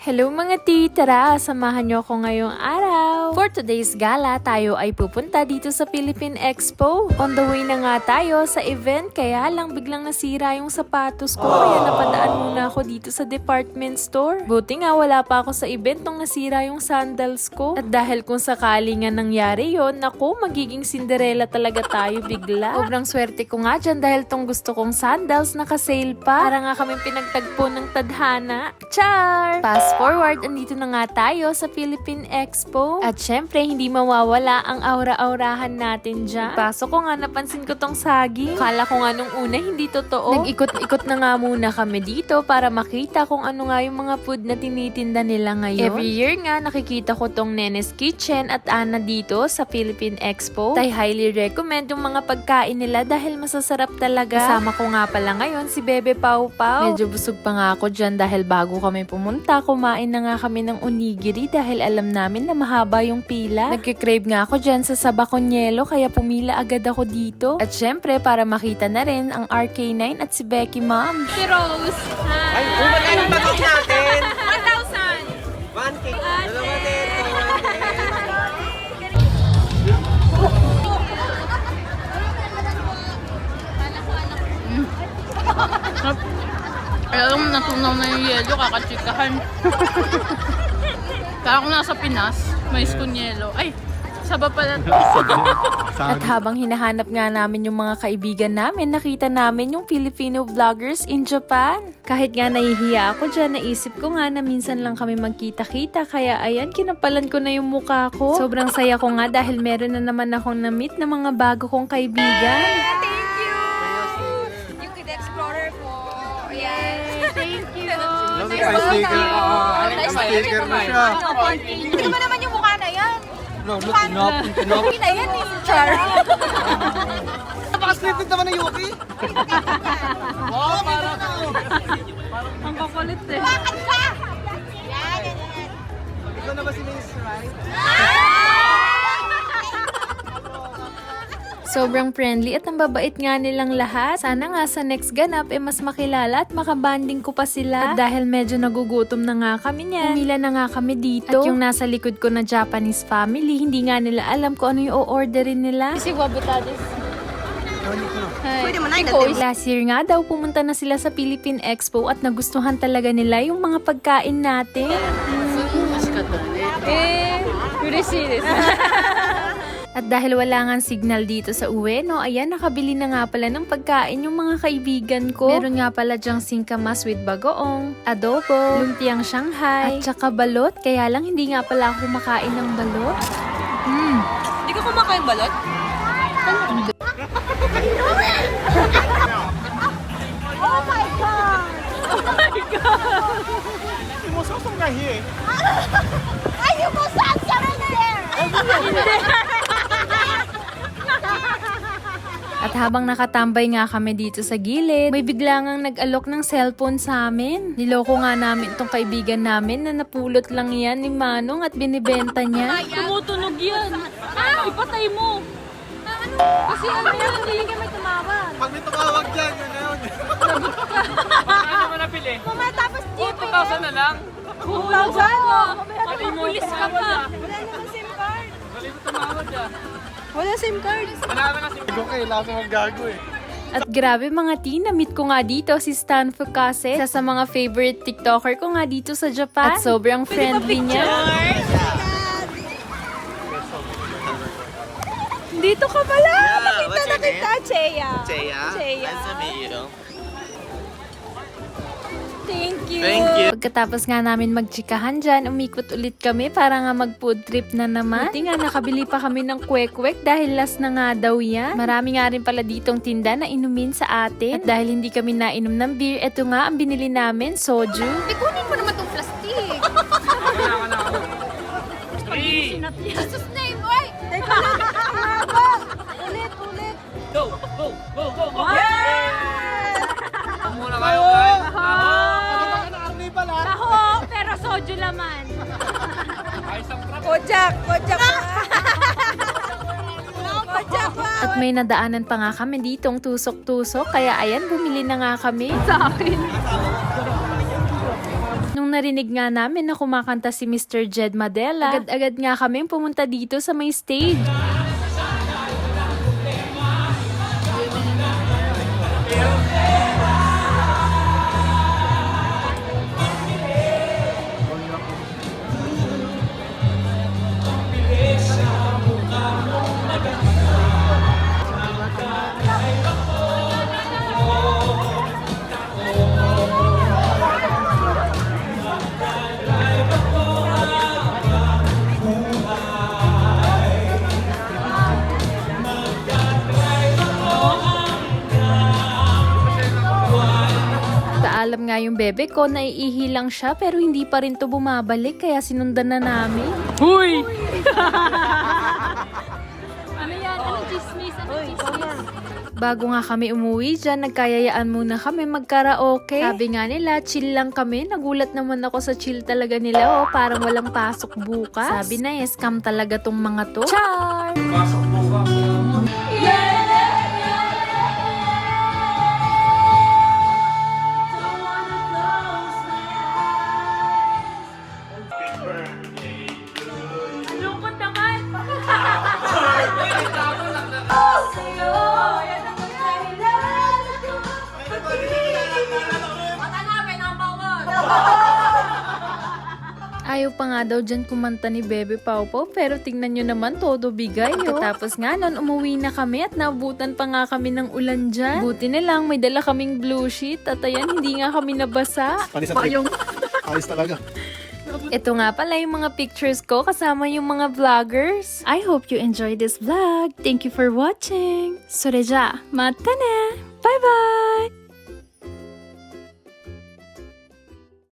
Hello mga titira! Samahan niyo ako ngayong araw. For today's gala, tayo ay pupunta dito sa Philippine Expo. On the way na nga tayo sa event, kaya lang biglang nasira yung sapatos ko. Kaya napadaan muna ako dito sa department store. Buti nga wala pa ako sa event nung nasira yung sandals ko. At dahil kung sakali nga nangyari yon, naku, magiging Cinderella talaga tayo bigla. Sobrang swerte ko nga dyan dahil tong gusto kong sandals naka-sale pa. Para nga kami pinagtagpo ng tadhana. Char! Fast forward, andito na nga tayo sa Philippine Expo. At syempre, hindi mawawala ang aura-aurahan natin dyan. Pasok ko nga, napansin ko tong saging. Kala ko nga nung una, hindi totoo. Nag-ikot-ikot na nga muna kami dito para makita kung ano nga yung mga food na tinitinda nila ngayon. Every year nga, nakikita ko tong Nene's Kitchen at Ana dito sa Philippine Expo. I highly recommend yung mga pagkain nila dahil masasarap talaga. Kasama ko nga pala ngayon si Bebe Pau Pau. Medyo busog pa nga ako dyan dahil bago kami pumunta, kumain na nga kami ng onigiri dahil alam namin na mahaba yung pila. Nagkikrave nga ako dyan sa Sabaconyelo kaya pumila agad ako dito. At syempre, para makita na rin ang RK9 at si Becky Mom. Si Rose. Ay, magkano ang package natin? 1,000. 1K. Dalawa din. Alam mo, natunaw na yung yelo, kakachikahan. Kaya kung nasa Pinas, may skunyelo. Ay, saba pala to. At habang hinahanap nga namin yung mga kaibigan namin, nakita namin yung Filipino vloggers in Japan. Kahit nga nahihiya ako dyan, naisip ko nga na minsan lang kami magkita-kita. Kaya ayan, kinapalan ko na yung mukha ko. Sobrang saya ko nga dahil meron na naman akong na-meet na mga bago kong kaibigan. Thank you! Yung Kid Explorer po. Yay! Thank you! May sticker. May sticker na siya. Hindi mo naman yung mukha na yan. No, look, inop. Hindi na yan, eh. Char. Napaka-scripted naman na Yuki. Wow, parang Ang kakulit eh. ikaw na ba si Miss Right? Sobrang friendly at ang babait nga nilang lahat. Sana nga sa next ganap mas makilala at makabanding ko pa sila. At dahil medyo nagugutom na nga kami niyan, pumila na nga kami dito. At yung nasa likod ko na Japanese family, hindi nga nila alam kung ano yung o-orderin nila. Si Wabutades. Pwede mo na Last year nga daw pumunta na sila sa Philippine Expo at nagustuhan talaga nila yung mga pagkain natin.嬉しいです。 At dahil wala nga signal dito sa Ueno, ayan, nakabili na nga pala ng pagkain yung mga kaibigan ko. Meron nga pala dyang singkamas with bagoong, adobo, lumpiang Shanghai, at saka balot. Kaya lang hindi nga pala ako kumakain ng balot. Hindi ka kumakain balot? Oh my God! Sumusosong nga here. Ay, yung musasya rin there! At habang nakatambay nga kami dito sa gilid, may bigla ngang nag-alok ng cellphone sa amin. Niloko nga namin itong kaibigan namin na napulot lang yan ni Manong at binibenta niya. Tumutunog yan. Ipatay mo. Kasi ano yan, hindi kami tumawag. Pag may tumawag dyan, yun na yun. Ano mo napili? Tapos jeep. 2,000 na lang. 2,000? Pulis ka pa. Wala naman SIM card. Wala mo tumawag ah. Wala SIM card. Wala na SIM card. Kailangan ko maggago eh. At grabe mga teen, na-meet ko nga dito si Stan Fukase, isa sa mga favorite TikToker ko nga dito sa Japan. At sobrang friendly niya. Dito ka pala! What's your name? Cheya. Cheya? Cheya. Nice to meet you. Thank you. Thank you. Pagkatapos nga namin magtsikahan dyan, umikot ulit kami para nga mag-food trip na naman. Buti nga nakabili pa kami ng kwek-kwek dahil last na nga daw yan. Marami nga rin pala ditong tinda na inumin sa atin. At dahil hindi kami nainom ng beer, eto nga ang binili namin, soju. Kunin mo naman tong plastic. Jesus name, oy! Ulit. Go! Go! Go! Go! Go! Muna kayo, guys. Taho, pero soju laman. Kojak. At may nadaanan pa nga kami ditong tusok-tusok, kaya ayan, bumili na nga kami. Sa akin. Nung Nang narinig nga namin na kumakanta si Mr. Jed Madela, agad-agad nga kami pumunta dito sa may stage. Alam nga yung bebe ko, naiihi lang siya pero hindi pa rin to bumabalik kaya sinundan na namin. Huy! Ano yan? Ano chismis? Ano chismis? Bago nga kami umuwi dyan, nagkayayaan muna kami magkaraoke. Sabi nga nila, chill lang kami. Nagulat naman ako sa chill talaga nila. Oh, parang walang pasok bukas. Sabi na, scam talaga tong mga to. Char! Pasok mo ba? Lungkot naman! Ayaw pa nga daw dyan kumanta ni Bebe Pau Pau, pero tingnan nyo naman, todo bigay, oh. Tapos nga nun, umuwi na kami at naabutan pa nga kami ng ulan dyan. Buti na lang, may dala kaming blue sheet at ayan, hindi nga kami nabasa. Panis na trip. Ayos talaga. Ito nga pala yung mga pictures ko kasama yung mga vloggers. I hope you enjoyed this vlog. Thank you for watching. Soreja, mata na! Bye-bye!